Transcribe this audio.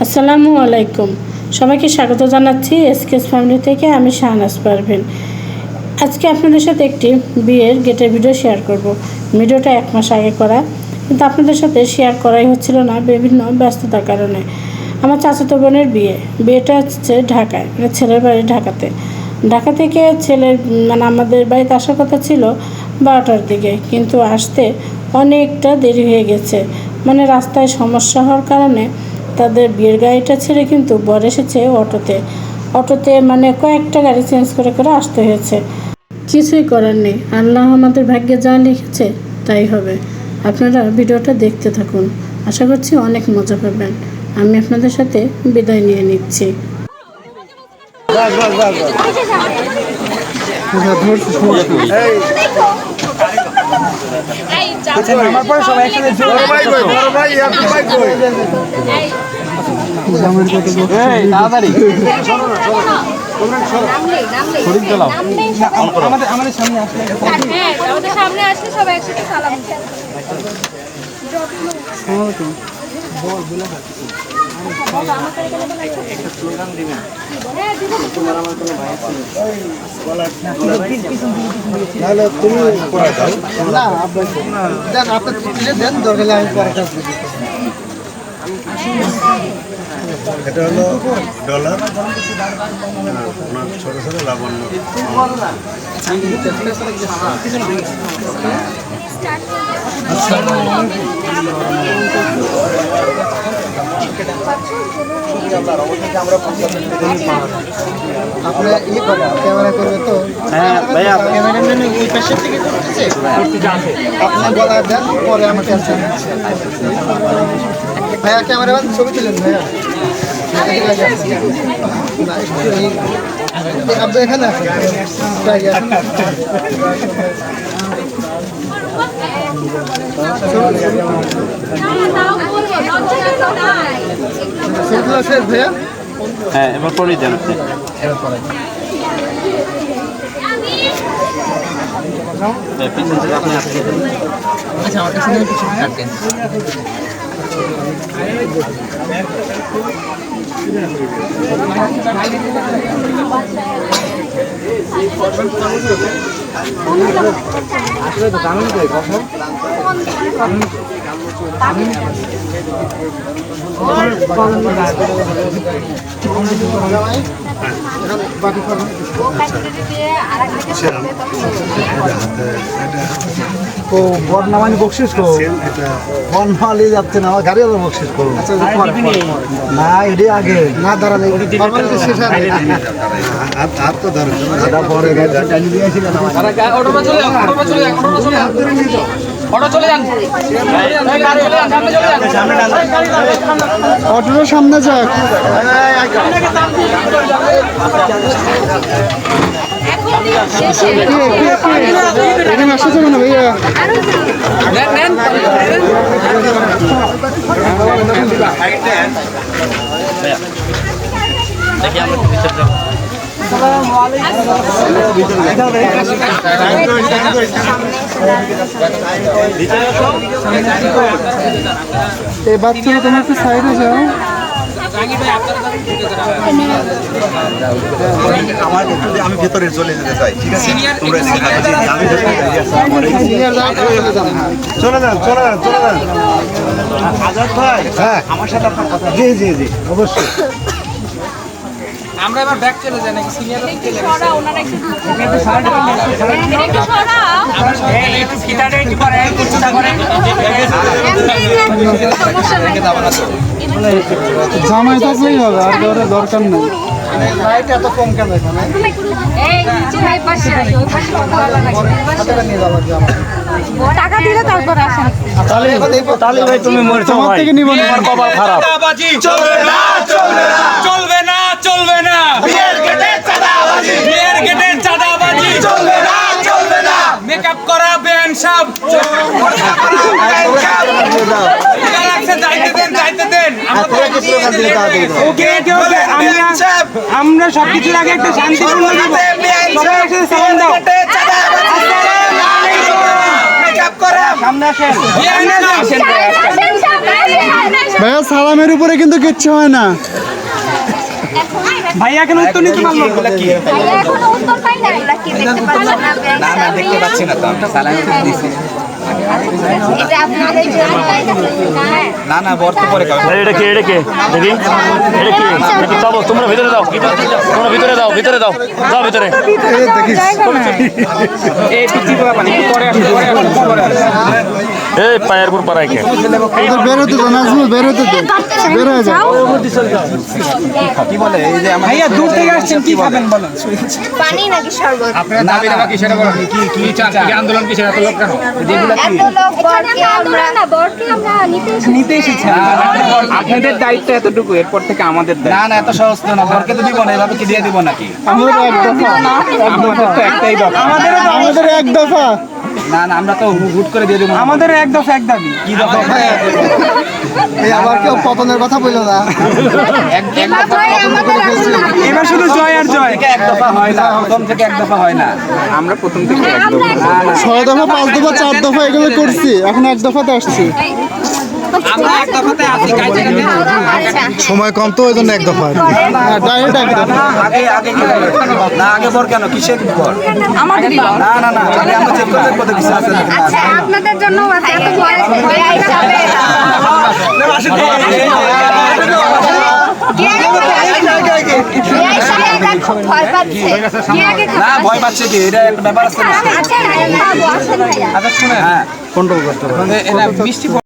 আসসালামু আলাইকুম, সবাইকে স্বাগত জানাচ্ছি এসকেস ফ্যামিলি থেকে। আমি শাহনাজ পারভিন। আজকে আপনাদের সাথে একটি বিয়ের গেটের ভিডিও শেয়ার করব। ভিডিওটা 1 মাস আগে করা, কিন্তু আপনাদের সাথে শেয়ার করাই হচ্ছিল না বিভিন্ন ব্যস্ততার কারণে। আমার চাচাতো বোনের বিয়েটা হচ্ছে ঢাকায়, মানে ছেলের বাড়ি ঢাকাতে। ঢাকা থেকে আমাদের বাড়িতে আসার কথা ছিল 12টার দিকে, কিন্তু আসতে অনেকটা দেরি হয়ে গেছে। মানে রাস্তায় সমস্যা হওয়ার কারণে তাদের বিয়ের গাড়িটা ছেড়ে কিন্তু বর এসেছে অটোতে মানে কয়েকটা গাড়ি চেঞ্জ করে করে আসতে হয়েছে। কিছুই করার নেই, আল্লাহ আমাদের ভাগ্যে যা লিখেছে তাই হবে। আপনারা ভিডিওটা দেখতে থাকুন, আশা করছি অনেক মজা পাবেন। আমি আপনাদের সাথে বিদায় নিয়ে নিচ্ছি। সামনে আসলে সবাই একসাথে সালাম এটা হলো ডলার, ছোট ছোট লাবণ্য। আপনার ক্যামেরা করবে তো? হ্যাঁ ভাইয়া, ক্যামেরাম্যান ওই পাশের থেকে করতেছে। আপনি বলা দেন, পরে আমাকে আসে ভাইয়া। ক্যামেরাম্যান ছবি তুলেন ভাইয়া। আপনি এখানে আসেন। ছবিগুলো শেষ ভাইয়া? হ্যাঁ, এবার পরেই দেন আপনি। পিছন থেকে আপনি আসতে দেন। আচ্ছা, আমার কাছে কিছু কাটেন। আসলে তো জানেন তো কথা বদনামানি বকশিস করো, বনমালি যাচ্ছে না, আমার গাড়ি আবার বকশিস করো। না এটি আগে না দাঁড়ালে হাত তো ধরেন পরে অটোর সামনে যাক। এখানে আসা যাবে না ভাইয়া। দেখি আমরা ভিতরে যাবো। এই বাচ্চারা তোমার একটু সাইডে যাও। আমি ভেতরে চলে যেতে চাই, ঠিক আছে? চলে যান, চলে যান, চলে যান। আজাদ ভাই, হ্যাঁ আমার সাথে আপনার কথা। জি জি জি, অবশ্যই। আমরা এবার ব্যাক চলে যাই নাকি সিনিয়র একটু সরা, ওনারা একটু সরা। একটু ফিতাটা একটু করে কুচটা করে সমস্যা নাই। জামাই থাকলেই হবে, আর দরকার নেই। লাইট এত কম কেন এখানে? এই যে ভাই পাশে আসো, ওই পাশে কথা বলা লাগে। টাকা দিলে তারপর আসেন। তাহলে ভাই তুমি মরছো তোমার ভাই, থেকে নিব না। তোমার কপাল খারাপ। চাঁদাবাজি চলবে না, চলবে না, চলবে না, চলবে না। বিয়ের গেটে চাঁদাবাজি, বিয়ের গেটে চাঁদাবাজি চলবে না, চলবে না। মেকআপ করা বেন সব যাইতে দেন, যাইতে দেন। আমরা সবকিছুর আগে একটা শান্তিপূর্ণ সবাই একসাথে সালাম দাও। সামনে আসেন। ভাইয়া সালামের উপরে কিন্তু কিচ্ছু হয় না। ভাইয়া এখন উত্তর নিতে পারলো না। এগুলা কি এখনো উত্তর পাই না। এগুলা কি দেখতে পাচ্ছেন না? না না দেখতে পাচ্ছি না তো আমি সালাম দিছি এটা আপনাদের জন্য হ্যাঁ। না না বর্ত পরে খাবে এটা কে দেখি এটা কি একটু যাবো তোমরা ভিতরে দাও তোমরা ভিতরে দাও যাও ভিতরে এই পিচি বাবা মানে পরে আসো এই পায়ের উপর পাড়ায় কে বেরোতে তো নাজমুল বেরোতে তো বের হয়ে যাও। কি বলে এই যে আমার ভাইয়া দূর থেকে আসছেন কি খাবেন বলেন পানি নাকি শরবত? আপনারা দাবি দাবা কি সেটা বলেন কি কি চান কি আন্দোলন কি সেটা তো লোক কেন যেগুলা কি এত লোক বরকে আমরা না বরকে আমরা নিতে এসেছি। আপনাদের দায়িত্ব এতটুকু এরপর থেকে আমাদের না না এত সহজ তো না বরকে তো দিব না এভাবে কি দিয়ে দিব নাকি আমাদের তো একটাই দফা আমাদের এক দফা না না আমরা তো হুট করে দিয়ে দেব আমাদের এক দফা এক দাবি কি দফা এই আবার কেউ পতনের কথা বললো না। এবার শুধু জয় আর জয় এক দফা হয় না প্রথম থেকে এক দফা হয় না আমরা প্রথম থেকে এক দফা 6 দফা 5 দফা 4 দফা এগুলো করছি, এখন এক দফাতে আসছি। আমরা এক দফাতে আছি সময় কম তো ওই জন্য এক দফা ডাইরেক্ট এক দফা। আগে আগে কি বলে? না আগে বর কেন কিসের বর আমাদেরই না না না আগে আমরা চেক করতে কত কিছু আছে নাকি না আচ্ছা আপনাদের জন্য আছে এত ভয় হিসাবে খুব ভয় পাচ্ছে না ভয় পাচ্ছে কি এটা একটা ব্যাপার আছে না আচ্ছা ভাইয়া আচ্ছা শুনে হ্যাঁ কন্ট্রোল করতে হবে এটা বৃষ্টি